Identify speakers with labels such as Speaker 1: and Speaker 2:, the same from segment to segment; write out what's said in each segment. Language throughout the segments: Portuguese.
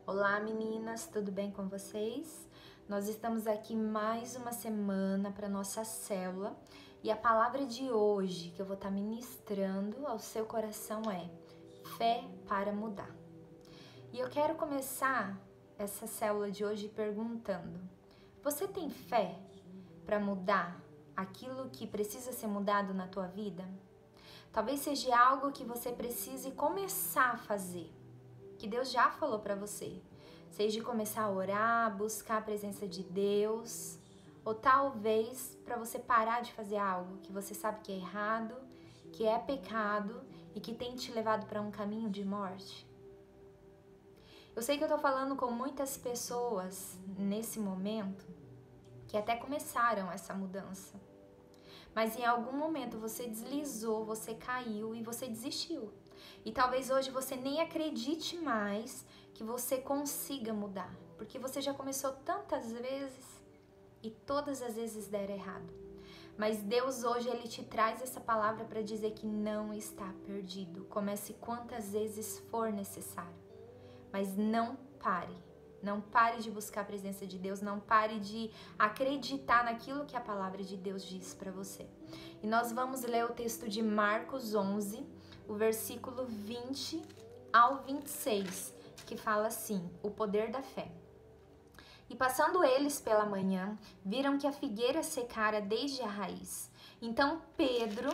Speaker 1: Olá meninas, tudo bem com vocês? Nós estamos aqui mais uma semana para nossa célula e a palavra de hoje que eu vou estar ministrando ao seu coração é fé para mudar. E eu quero começar essa célula de hoje perguntando: você tem fé para mudar aquilo que precisa ser mudado na tua vida? Talvez seja algo que você precise começar a fazer, que Deus já falou para você, seja começar a orar, buscar a presença de Deus, ou talvez para você parar de fazer algo que você sabe que é errado, que é pecado e que tem te levado para um caminho de morte. Eu sei que eu tô falando com muitas pessoas nesse momento que até começaram essa mudança, mas em algum momento você deslizou, você caiu e você desistiu. E talvez hoje você nem acredite mais que você consiga mudar, porque você já começou tantas vezes e todas as vezes deram errado. Mas Deus hoje ele te traz essa palavra para dizer que não está perdido. Comece quantas vezes for necessário, mas não pare. Não pare de buscar a presença de Deus, não pare de acreditar naquilo que a palavra de Deus diz para você. E nós vamos ler o texto de Marcos 11, o versículo 20 ao 26, que fala assim: o poder da fé. E passando eles pela manhã, viram que a figueira secara desde a raiz. Então Pedro,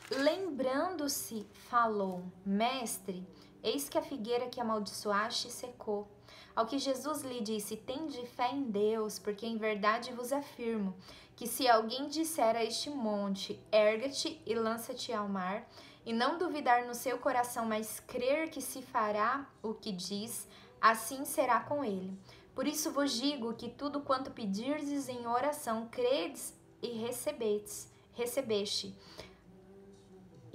Speaker 1: lembrando-se, falou: Mestre, eis que a figueira que amaldiçoaste secou. Ao que Jesus lhe disse: tende fé em Deus, porque em verdade vos afirmo que se alguém disser a este monte, erga-te e lança-te ao mar, e não duvidar no seu coração, mas crer que se fará o que diz, assim será com ele. Por isso vos digo que tudo quanto pedirdes em oração, credes e recebeste,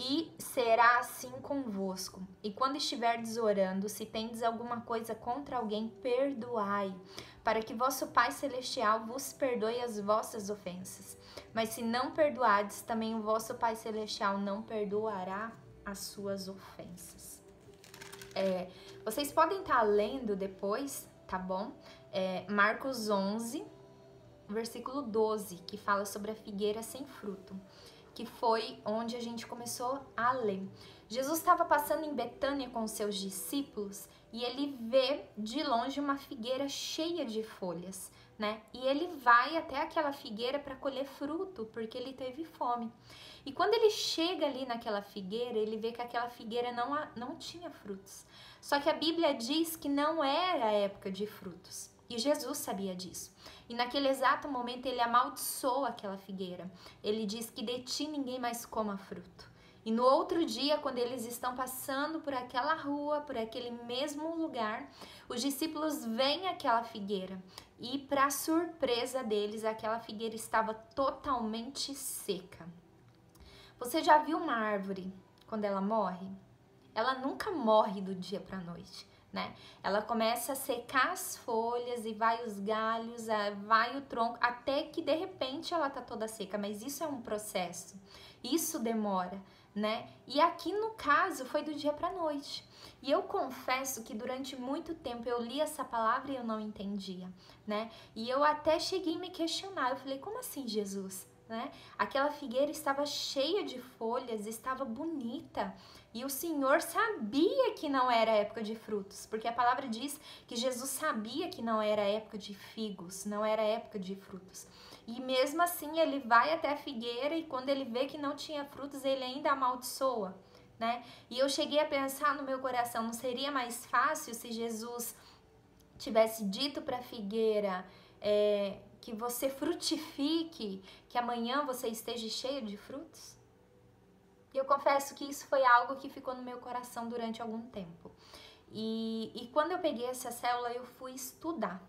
Speaker 1: e será assim convosco. E quando estiverdes orando, se tendes alguma coisa contra alguém, perdoai, para que vosso Pai Celestial vos perdoe as vossas ofensas. Mas se não perdoardes, também o vosso Pai Celestial não perdoará as suas ofensas. Vocês podem estar lendo depois, tá bom? Marcos 11, versículo 12, que fala sobre a figueira sem fruto, que foi onde a gente começou a ler. Jesus estava passando em Betânia com os seus discípulos e ele vê de longe uma figueira cheia de folhas, né? E ele vai até aquela figueira para colher fruto, porque ele teve fome. E quando ele chega ali naquela figueira, ele vê que aquela figueira não tinha frutos. Só que a Bíblia diz que não era a época de frutos. E Jesus sabia disso. E naquele exato momento ele amaldiçoa aquela figueira. Ele diz que de ti ninguém mais coma fruto. E no outro dia, quando eles estão passando por aquela rua, por aquele mesmo lugar, os discípulos veem aquela figueira. E para surpresa deles, aquela figueira estava totalmente seca. Você já viu uma árvore quando ela morre? Ela nunca morre do dia para a noite, né? Ela começa a secar as folhas e vai os galhos, vai o tronco, até que de repente ela tá toda seca, mas isso é um processo, isso demora, né? E aqui no caso foi do dia para a noite. E eu confesso que durante muito tempo eu li essa palavra e eu não entendia, né? E eu até cheguei a me questionar, eu falei, como assim, Jesus? Né? Aquela figueira estava cheia de folhas, estava bonita, e o Senhor sabia que não era época de frutos, porque a palavra diz que Jesus sabia que não era época de figos, não era época de frutos. E mesmo assim ele vai até a figueira e quando ele vê que não tinha frutos, ele ainda amaldiçoa, né? E eu cheguei a pensar no meu coração, não seria mais fácil se Jesus tivesse dito para a figueira que você frutifique, que amanhã você esteja cheio de frutos? E eu confesso que isso foi algo que ficou no meu coração durante algum tempo. E quando eu peguei essa célula, eu fui estudar.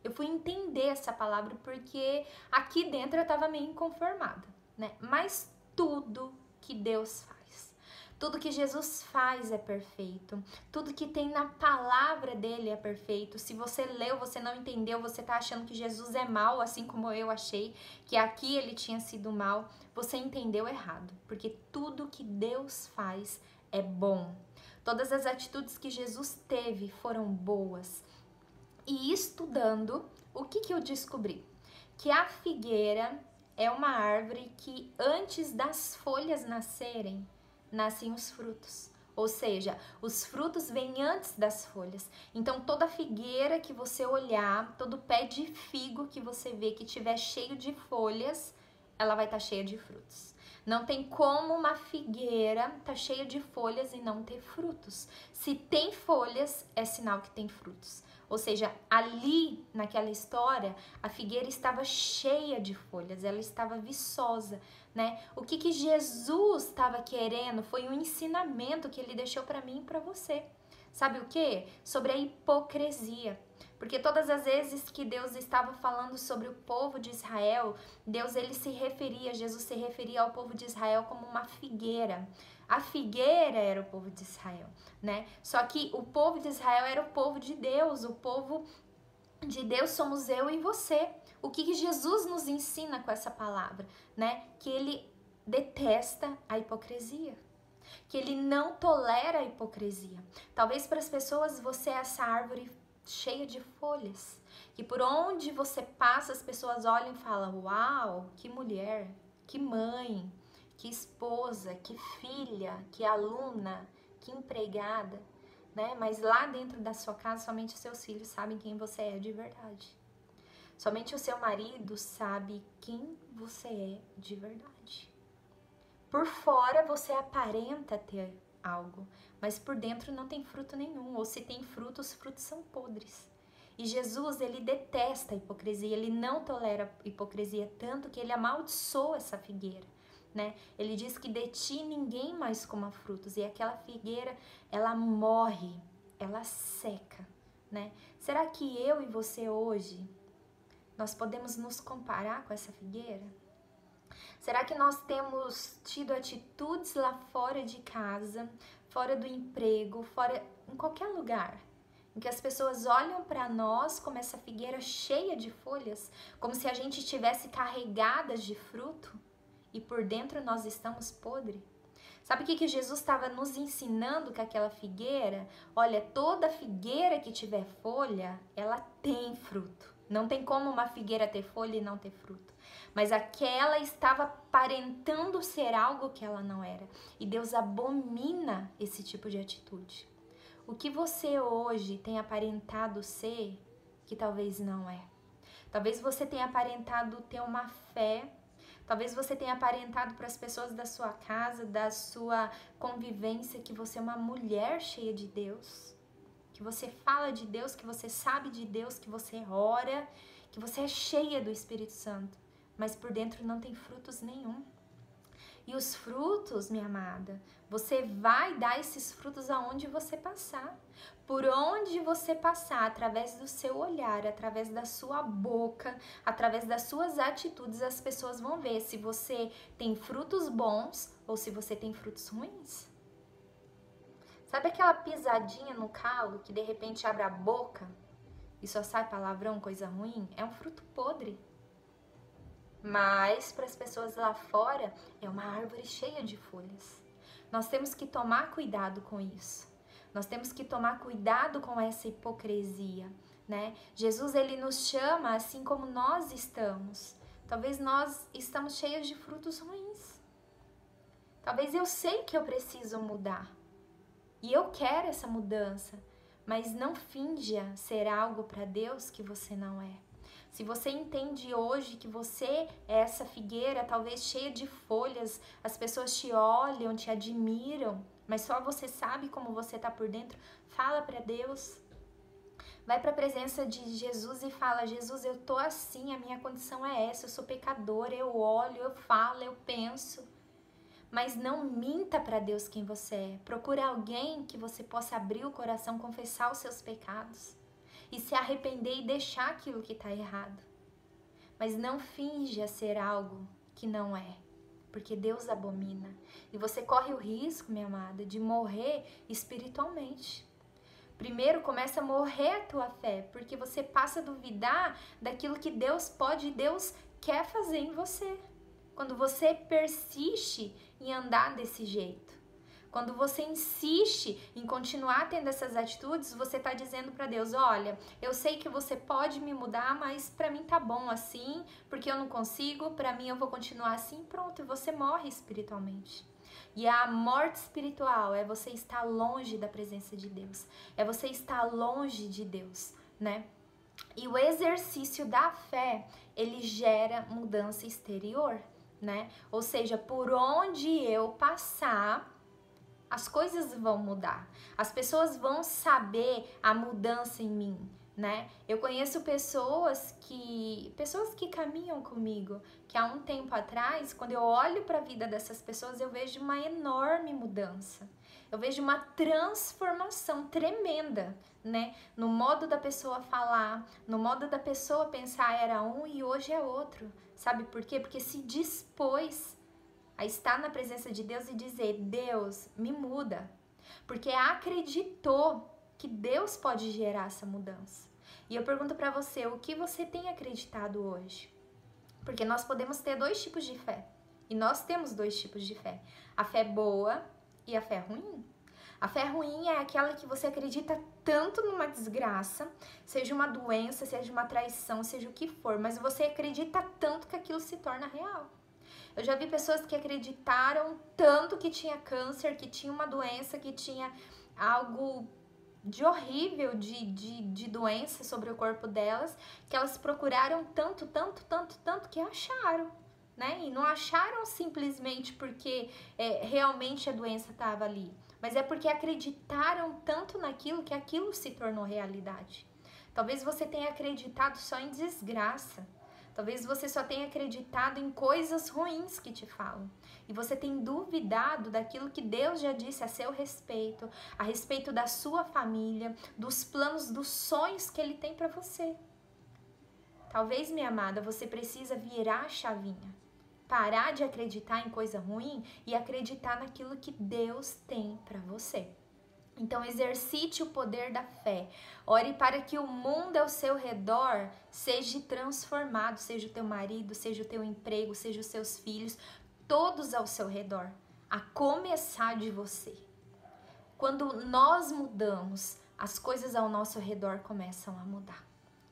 Speaker 1: Eu fui entender essa palavra porque aqui dentro eu estava meio inconformada, né? Mas tudo que Deus faz, tudo que Jesus faz é perfeito. Tudo que tem na palavra dele é perfeito. Se você leu, você não entendeu, você tá achando que Jesus é mau, assim como eu achei que aqui ele tinha sido mau, você entendeu errado. Porque tudo que Deus faz é bom. Todas as atitudes que Jesus teve foram boas. E estudando, o que eu descobri? Que a figueira é uma árvore que antes das folhas nascerem, nascem os frutos. Ou seja, os frutos vêm antes das folhas. Então, toda figueira que você olhar, todo pé de figo que você vê que tiver cheio de folhas, ela vai estar cheia de frutos. Não tem como uma figueira estar cheia de folhas e não ter frutos. Se tem folhas, é sinal que tem frutos. Ou seja, ali naquela história, a figueira estava cheia de folhas, ela estava viçosa, né? O que Jesus estava querendo foi um ensinamento que ele deixou para mim e para você. Sabe o que? Sobre a hipocrisia. Porque todas as vezes que Deus estava falando sobre o povo de Israel, Jesus se referia ao povo de Israel como uma figueira. A figueira era o povo de Israel, né? Só que o povo de Israel era o povo de Deus, o povo de Deus somos eu e você. O que Jesus nos ensina com essa palavra, né? Que ele detesta a hipocrisia, que ele não tolera a hipocrisia. Talvez para as pessoas você é essa árvore cheia de folhas, que por onde você passa as pessoas olham e falam: uau, que mulher, que mãe, que esposa, que filha, que aluna, que empregada, né? Mas lá dentro da sua casa somente os seus filhos sabem quem você é de verdade. Somente o seu marido sabe quem você é de verdade. Por fora você aparenta ter algo, mas por dentro não tem fruto nenhum, ou se tem fruto, os frutos são podres. E Jesus, ele detesta a hipocrisia, ele não tolera a hipocrisia, tanto que ele amaldiçoa essa figueira, né? Ele diz que de ti ninguém mais coma frutos, e aquela figueira, ela morre, ela seca, né? Será que eu e você hoje, nós podemos nos comparar com essa figueira? Será que nós temos tido atitudes lá fora de casa, fora do emprego, fora em qualquer lugar, em que as pessoas olham para nós como essa figueira cheia de folhas, como se a gente estivesse carregadas de fruto e por dentro nós estamos podres? Sabe o que Jesus estava nos ensinando com aquela figueira? Olha, toda figueira que tiver folha, ela tem fruto. Não tem como uma figueira ter folha e não ter fruto. Mas aquela estava aparentando ser algo que ela não era. E Deus abomina esse tipo de atitude. O que você hoje tem aparentado ser, que talvez não é. Talvez você tenha aparentado ter uma fé. Talvez você tenha aparentado para as pessoas da sua casa, da sua convivência, que você é uma mulher cheia de Deus. Que você fala de Deus, que você sabe de Deus, que você ora, que você é cheia do Espírito Santo. Mas por dentro não tem frutos nenhum. E os frutos, minha amada, você vai dar esses frutos aonde você passar. Por onde você passar, através do seu olhar, através da sua boca, através das suas atitudes, as pessoas vão ver se você tem frutos bons ou se você tem frutos ruins. Sabe aquela pisadinha no calo que de repente abre a boca e só sai palavrão, coisa ruim? É um fruto podre. Mas para as pessoas lá fora é uma árvore cheia de folhas. Nós temos que tomar cuidado com isso. Nós temos que tomar cuidado com essa hipocrisia, né? Jesus, ele nos chama assim como nós estamos. Talvez nós estamos cheios de frutos ruins. Talvez eu sei que eu preciso mudar. E eu quero essa mudança, mas não finja ser algo para Deus que você não é. Se você entende hoje que você é essa figueira, talvez cheia de folhas, as pessoas te olham, te admiram, mas só você sabe como você tá por dentro, fala para Deus. Vai para a presença de Jesus e fala: Jesus, eu tô assim, a minha condição é essa, eu sou pecadora, eu olho, eu falo, eu penso. Mas não minta para Deus quem você é. Procura alguém que você possa abrir o coração, confessar os seus pecados e se arrepender e deixar aquilo que está errado. Mas não finja ser algo que não é, porque Deus abomina. E você corre o risco, minha amada, de morrer espiritualmente. Primeiro começa a morrer a tua fé, porque você passa a duvidar daquilo que Deus pode e Deus quer fazer em você. Quando você persiste em andar desse jeito. Quando você insiste em continuar tendo essas atitudes, você tá dizendo para Deus, olha, eu sei que você pode me mudar, mas para mim tá bom assim, porque eu não consigo, para mim eu vou continuar assim, pronto, e você morre espiritualmente. E a morte espiritual é você estar longe da presença de Deus, é você estar longe de Deus, né? E o exercício da fé, ele gera mudança exterior, né? Ou seja, por onde eu passar, as coisas vão mudar. As pessoas vão saber a mudança em mim, né? Eu conheço pessoas que caminham comigo, que há um tempo atrás, quando eu olho para a vida dessas pessoas, eu vejo uma enorme mudança. Eu vejo uma transformação tremenda, né? No modo da pessoa falar, no modo da pessoa pensar, era um e hoje é outro. Sabe por quê? Porque se dispôs a estar na presença de Deus e dizer, Deus, me muda. Porque acreditou que Deus pode gerar essa mudança. E eu pergunto para você, o que você tem acreditado hoje? Porque nós podemos ter dois tipos de fé. E nós temos dois tipos de fé. A fé boa e a fé ruim. A fé ruim é aquela que você acredita tanto numa desgraça, seja uma doença, seja uma traição, seja o que for, mas você acredita tanto que aquilo se torna real. Eu já vi pessoas que acreditaram tanto que tinha câncer, que tinha uma doença, que tinha algo de horrível, de doença sobre o corpo delas, que elas procuraram tanto que acharam, né? E não acharam simplesmente porque realmente a doença estava ali, mas é porque acreditaram tanto naquilo que aquilo se tornou realidade. Talvez você tenha acreditado só em desgraça. Talvez você só tenha acreditado em coisas ruins que te falam. E você tem duvidado daquilo que Deus já disse a seu respeito, a respeito da sua família, dos planos, dos sonhos que Ele tem para você. Talvez, minha amada, você precisa virar a chavinha. Parar de acreditar em coisa ruim e acreditar naquilo que Deus tem para você. Então exercite o poder da fé. Ore para que o mundo ao seu redor seja transformado, seja o teu marido, seja o teu emprego, seja os seus filhos, todos ao seu redor, a começar de você. Quando nós mudamos, as coisas ao nosso redor começam a mudar.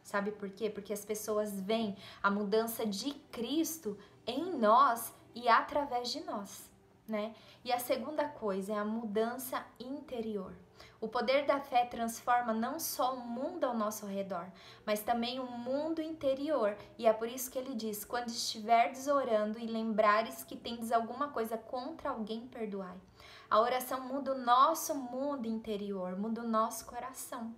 Speaker 1: Sabe por quê? Porque as pessoas veem a mudança de Cristo em nós e através de nós, né? E a segunda coisa é a mudança interior. O poder da fé transforma não só o mundo ao nosso redor, mas também o mundo interior. E é por isso que ele diz, quando estiverdes orando e lembrares que tendes alguma coisa contra alguém, perdoai. A oração muda o nosso mundo interior, muda o nosso coração.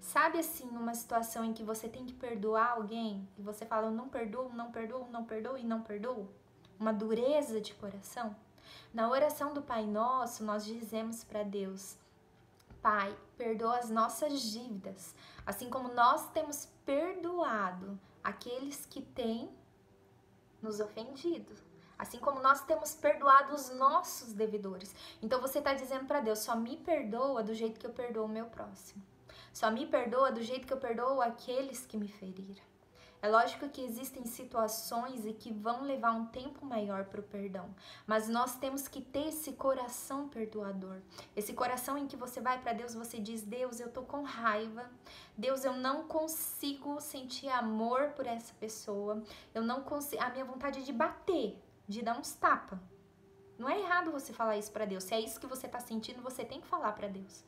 Speaker 1: Sabe assim, uma situação em que você tem que perdoar alguém e você fala, eu não perdoo, não perdoo, não perdoo e não perdoo? Uma dureza de coração? Na oração do Pai Nosso, nós dizemos para Deus, Pai, perdoa as nossas dívidas, assim como nós temos perdoado aqueles que têm nos ofendido. Assim como nós temos perdoado os nossos devedores. Então você está dizendo para Deus, só me perdoa do jeito que eu perdoo o meu próximo. Só me perdoa do jeito que eu perdoo aqueles que me feriram. É lógico que existem situações e que vão levar um tempo maior para o perdão, mas nós temos que ter esse coração perdoador, esse coração em que você vai para Deus, você diz, Deus, eu tô com raiva, Deus, eu não consigo sentir amor por essa pessoa, eu não consigo, a minha vontade é de bater, de dar uns tapas. Não é errado você falar isso para Deus, se é isso que você tá sentindo, você tem que falar para Deus,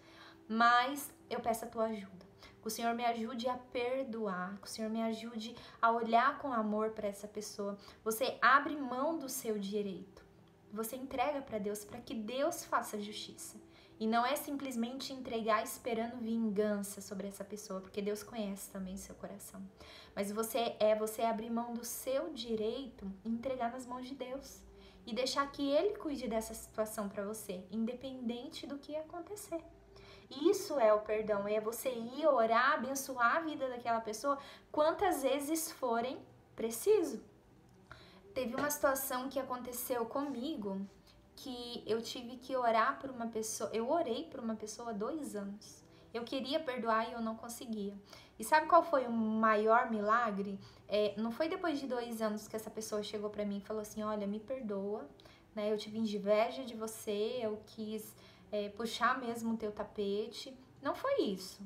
Speaker 1: mas eu peço a tua ajuda. Que o Senhor me ajude a perdoar, que o Senhor me ajude a olhar com amor para essa pessoa. Você abre mão do seu direito, você entrega para Deus, para que Deus faça justiça. E não é simplesmente entregar esperando vingança sobre essa pessoa, porque Deus conhece também o seu coração. Mas você abrir mão do seu direito e entregar nas mãos de Deus. E deixar que Ele cuide dessa situação para você, independente do que acontecer. Isso é o perdão, é você ir orar, abençoar a vida daquela pessoa quantas vezes forem preciso. Teve uma situação que aconteceu comigo que eu tive que orar por uma pessoa, eu orei por uma pessoa há 2 anos. Eu queria perdoar e eu não conseguia. E sabe qual foi o maior milagre? Não foi depois de 2 anos que essa pessoa chegou pra mim e falou assim, olha, me perdoa, né? Eu tive inveja de você, eu quis puxar mesmo o teu tapete. Não foi isso,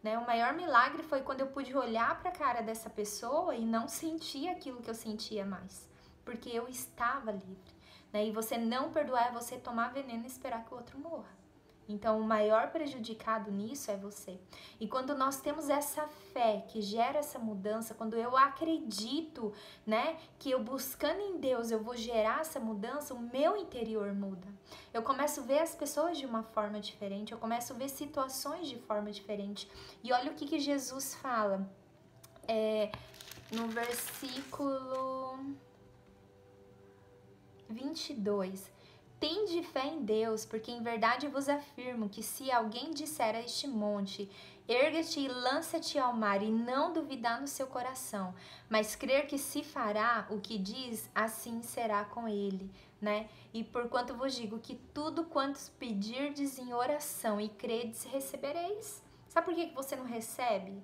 Speaker 1: né? O maior milagre foi quando eu pude olhar para a cara dessa pessoa e não sentir aquilo que eu sentia mais, porque eu estava livre, né? E você não perdoar é você tomar veneno e esperar que o outro morra. Então, o maior prejudicado nisso é você. E quando nós temos essa fé que gera essa mudança, quando eu acredito, né, que eu buscando em Deus eu vou gerar essa mudança, o meu interior muda. Eu começo a ver as pessoas de uma forma diferente, eu começo a ver situações de forma diferente. E olha o que Jesus fala no versículo 22. Tende fé em Deus, porque em verdade vos afirmo que se alguém disser a este monte, erga-te e lança-te ao mar, e não duvidar no seu coração, mas crer que se fará o que diz, assim será com ele, né? E porquanto vos digo que tudo quanto pedirdes em oração e credes, recebereis. Sabe por que você não recebe,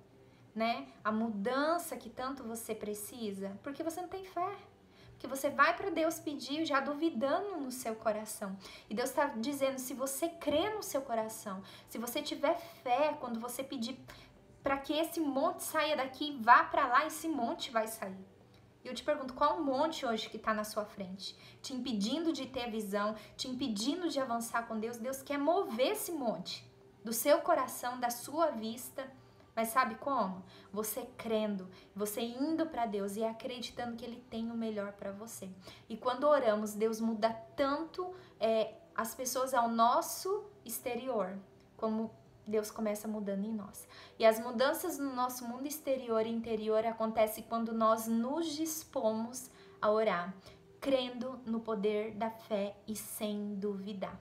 Speaker 1: né? A mudança que tanto você precisa? Porque você não tem fé. Que você vai para Deus pedir já duvidando no seu coração. E Deus está dizendo, se você crê no seu coração, se você tiver fé, quando você pedir para que esse monte saia daqui, vá para lá, esse monte vai sair. E eu te pergunto, qual monte hoje que está na sua frente? Te impedindo de ter visão, te impedindo de avançar com Deus. Deus quer mover esse monte do seu coração, da sua vista. Mas sabe como? Você crendo, você indo para Deus e acreditando que Ele tem o melhor para você. E quando oramos, Deus muda tanto as pessoas ao nosso exterior, como Deus começa mudando em nós. E as mudanças no nosso mundo exterior e interior acontecem quando nós nos dispomos a orar, crendo no poder da fé e sem duvidar.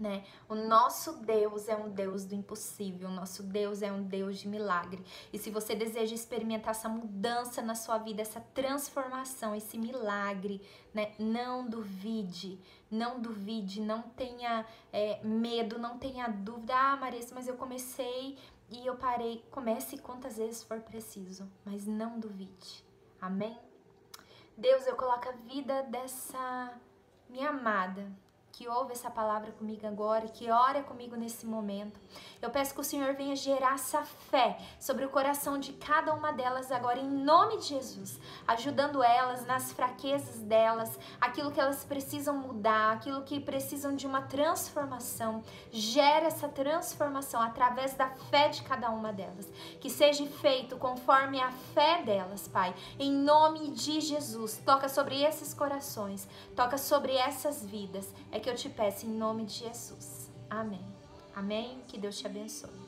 Speaker 1: Né? O nosso Deus é um Deus do impossível, o nosso Deus é um Deus de milagre. E se você deseja experimentar essa mudança na sua vida, essa transformação, esse milagre, né? Não duvide, não tenha medo, não tenha dúvida. Ah, Marisa, mas eu comecei e eu parei. Comece quantas vezes for preciso, mas não duvide. Amém? Deus, eu coloco a vida dessa minha amada, que ouve essa palavra comigo agora, que ora comigo nesse momento. Eu peço que o Senhor venha gerar essa fé sobre o coração de cada uma delas agora, em nome de Jesus, ajudando elas nas fraquezas delas, aquilo que elas precisam mudar, aquilo que precisam de uma transformação. Gera essa transformação através da fé de cada uma delas, que seja feito conforme a fé delas, Pai, em nome de Jesus. Toca sobre esses corações, toca sobre essas vidas, é que eu te peço em nome de Jesus. Amém. Amém. Que Deus te abençoe.